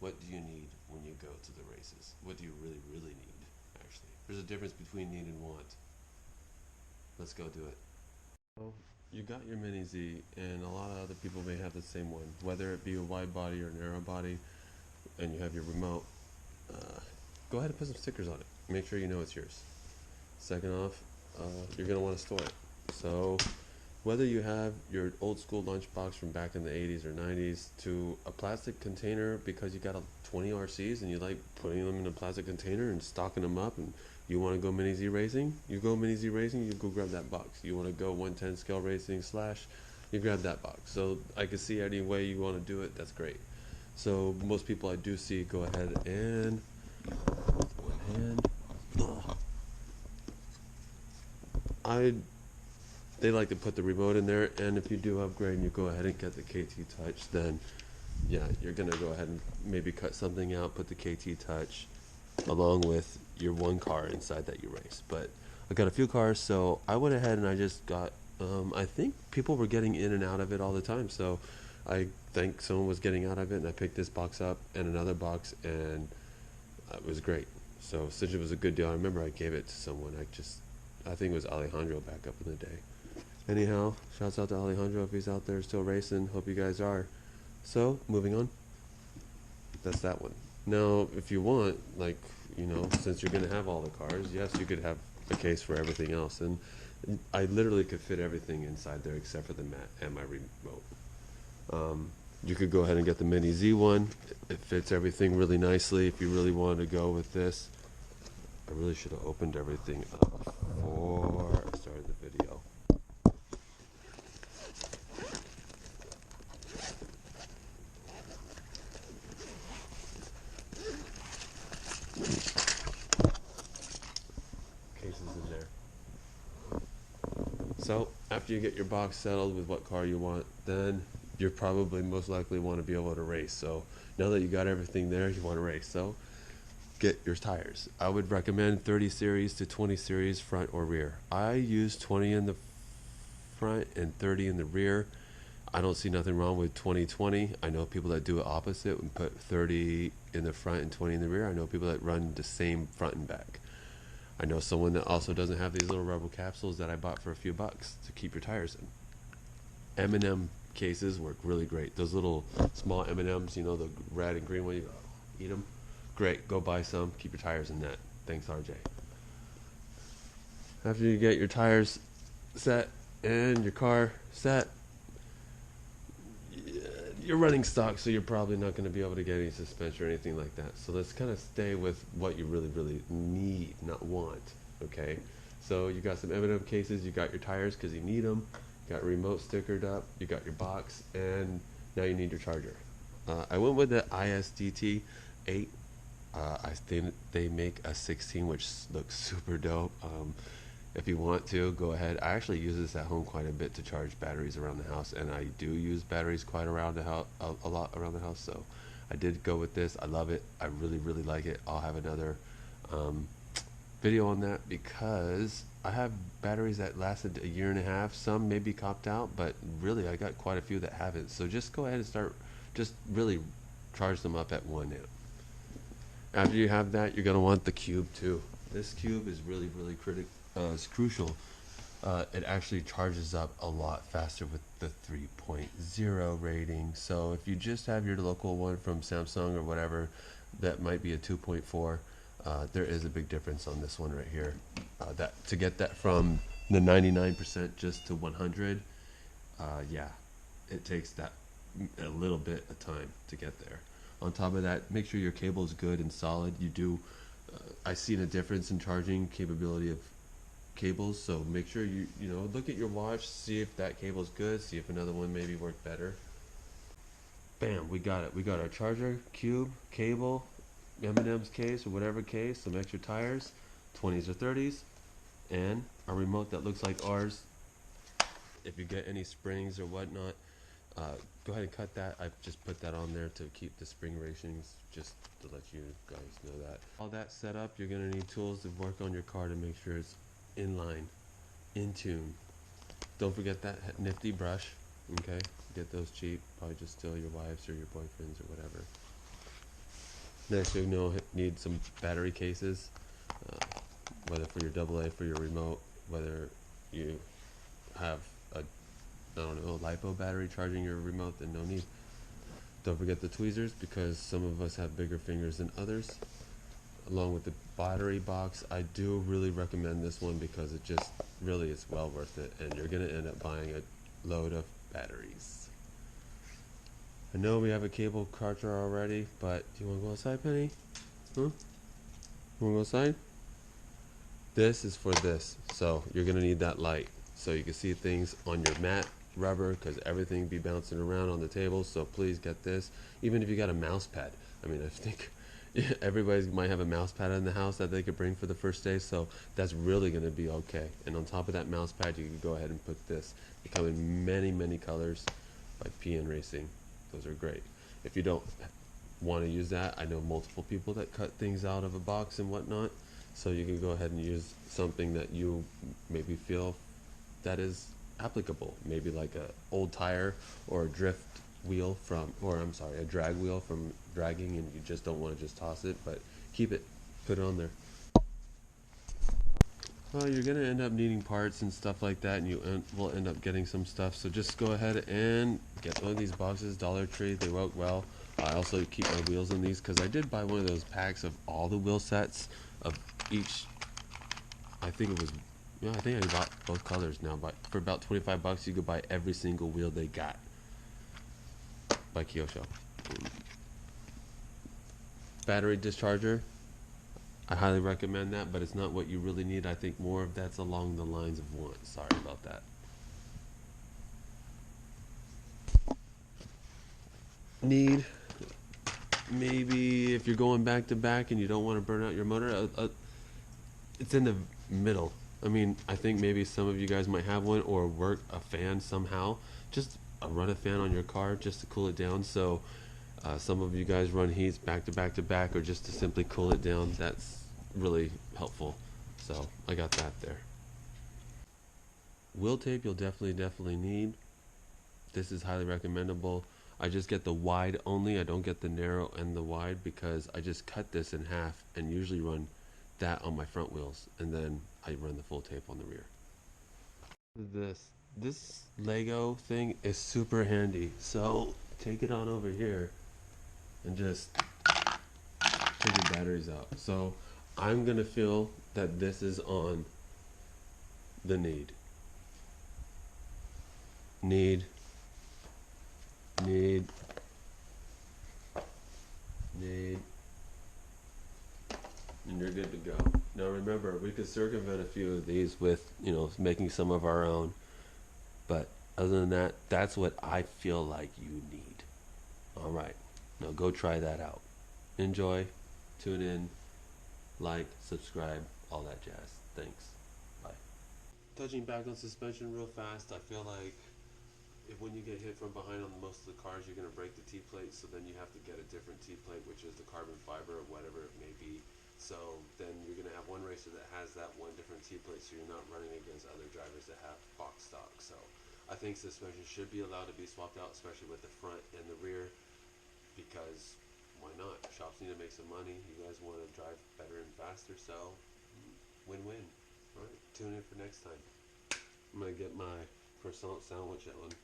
What do you need when you go to the races? What do you really, really need, actually? There's a difference between need and want. Let's go do it. So, you got your Mini Z, and a lot of other people may have the same one, whether it be a wide body or narrow body, and you have your remote. Uh, Go ahead and put some stickers on it. Make sure you know it's yours. Second off, you're going to want to store it. So, whether you have your old school lunchbox from back in the 80s or 90s to a plastic container because you got a 20 RCs and you like putting them in a plastic container and stocking them up, and you want to go mini Z racing, you go mini Z racing, you go grab that box. You want to go 110 scale racing slash, you grab that box. So I can see any way you want to do it, that's great. So most people I do see go ahead and one hand. I They like to put the remote in there, and if you do upgrade and you go ahead and get the KT Touch, then yeah, you're gonna go ahead and maybe cut something out, put the KT Touch along with your one car inside that you race. But I got a few cars, so I went ahead and I just got. I think people were getting in and out of it all the time, so I think someone was getting out of it, and I picked this box up and another box, and it was great. So since it was a good deal, I remember I gave it to someone. I think it was Alejandro back up in the day. Anyhow, shouts out to Alejandro if he's out there still racing. Hope you guys are. So, moving on. That's that one. Now, if you want, like, since you're going to have all the cars, yes, you could have a case for everything else. And I literally could fit everything inside there except for the mat and my remote. You could go ahead and get the Mini Z one. It fits everything really nicely if you really wanted to go with this. I really should have opened everything up before I started the video. Cases in there. So after you get your box settled with what car you want, then you probably most likely want to be able to race. So now that you got everything there, you want to race. So get your tires. I would recommend 30 series to 20 series front or rear. I use 20 in the front and 30 in the rear. I don't see nothing wrong with 20-20. I know people that do it opposite and put 30 in the front and 20 in the rear. I know people that run the same front and back. I know someone that also doesn't have these little rubber capsules that I bought for a few bucks to keep your tires in. M&M cases work really great. Those little small M&Ms, the red and green one, you eat them. Great, go buy some, keep your tires in that. Thanks, RJ. After you get your tires set and your car set, you're running stock, so you're probably not going to be able to get any suspension or anything like that. So let's kind of stay with what you really, really need, not want. Okay. So you got some M&M cases. You got your tires because you need them. You got remote stickered up. You got your box, and now you need your charger. I went with the ISDT 8. I think they make a 16, which looks super dope. If you want to, go ahead. I actually use this at home quite a bit to charge batteries around the house, and I do use batteries quite around the house, a lot around the house. So I did go with this. I love it. I really, really like it. I'll have another video on that because I have batteries that lasted a year and a half. Some may be copped out, but really I got quite a few that haven't. So just go ahead and just really charge them up at 1 amp. After you have that, you're going to want the cube too. This cube is really, really it's crucial. It actually charges up a lot faster with the 3.0 rating. So if you just have your local one from Samsung or whatever, that might be a 2.4. There is a big difference on this one right here. That to get that from the 99% just to 100, yeah, it takes that a little bit of time to get there. On top of that, make sure your cable is good and solid. I seen a difference in charging capability of cables, so make sure you look at your watch, see if that cable's good, see if another one maybe worked better. Bam, we got it. We got our charger, cube, cable, M&M's case or whatever case, some extra tires, 20s or 30s, and a remote that looks like ours. If you get any springs or whatnot, go ahead and cut that. I've just put that on there to keep the spring racings, just to let you guys know that. All that set up, you're going to need tools to work on your car to make sure it's in line, in tune. Don't forget that nifty brush, okay? Get those cheap, probably just steal your wife's or your boyfriend's or whatever. Next, you'll need some battery cases, uh, whether for your AA, for your remote, whether you have a, I don't know, LiPo battery charging your remote, then no need. Don't forget the tweezers, because some of us have bigger fingers than others. Along with the battery box, I do really recommend this one because it just really is well worth it, and you're going to end up buying a load of batteries. I know we have a cable cartridge already, but do you want to go outside, Penny? Huh? You want to go outside? This is for this, so you're going to need that light so you can see things on your mat, rubber, because everything be bouncing around on the table, so please get this. Even if you got a mouse pad, I mean, I think everybody might have a mouse pad in the house that they could bring for the first day, so that's really going to be okay. And on top of that mouse pad, you can go ahead and put this. They come in many colors by PN Racing. Those are great. If you don't want to use that, I know multiple people that cut things out of a box and whatnot, so you can go ahead and use something that you maybe feel that is applicable, maybe like a old tire or a drift wheel from, or I'm sorry, a drag wheel from dragging, and you just don't want to just toss it, but keep it, put it on there. Well, you're gonna end up needing parts and stuff like that, and you will end up getting some stuff, so just go ahead and get one of these boxes. Dollar Tree, they work well. I also keep my wheels in these because I did buy one of those packs of all the wheel sets of each. I think it was, yeah, I think I bought both colors now, but for about 25 bucks you could buy every single wheel they got by Kyosho. Battery discharger, I highly recommend that, but it's not what you really need. I think more of that's along the lines of want. Sorry about that. Need, maybe if you're going back to back and you don't want to burn out your motor, it's in the middle. I mean, I think maybe some of you guys might have one, or work a fan somehow. Just run a fan on your car just to cool it down. So some of you guys run heats back to back to back, or just to simply cool it down. That's really helpful. So I got that there. Wheel tape you'll definitely need. This is highly recommendable. I just get the wide only. I don't get the narrow and the wide, because I just cut this in half and usually run that on my front wheels, and then I run the full tape on the rear. This Lego thing is super handy. So take it on over here and just take your batteries out. So I'm gonna feel that this is on the need. Need, need, need, and you're good to go. Now remember, we could circumvent a few of these with, making some of our own, but other than that, that's what I feel like you need. All right, now go try that out. Enjoy, tune in, like, subscribe, all that jazz. Thanks. Bye. Touching back on suspension real fast, I feel like when you get hit from behind on most of the cars, you're going to break the T-plate, so then you have to get a different T-plate, which is the carbon fiber or whatever it may be. So then you're going to have one racer that has that one different T-plate, so you're not running against other drivers that have box stock. So I think suspension should be allowed to be swapped out, especially with the front and the rear, because why not? Shops need to make some money. You guys want to drive better and faster, so win-win. All right, tune in for next time. I'm going to get my croissant sandwich at one.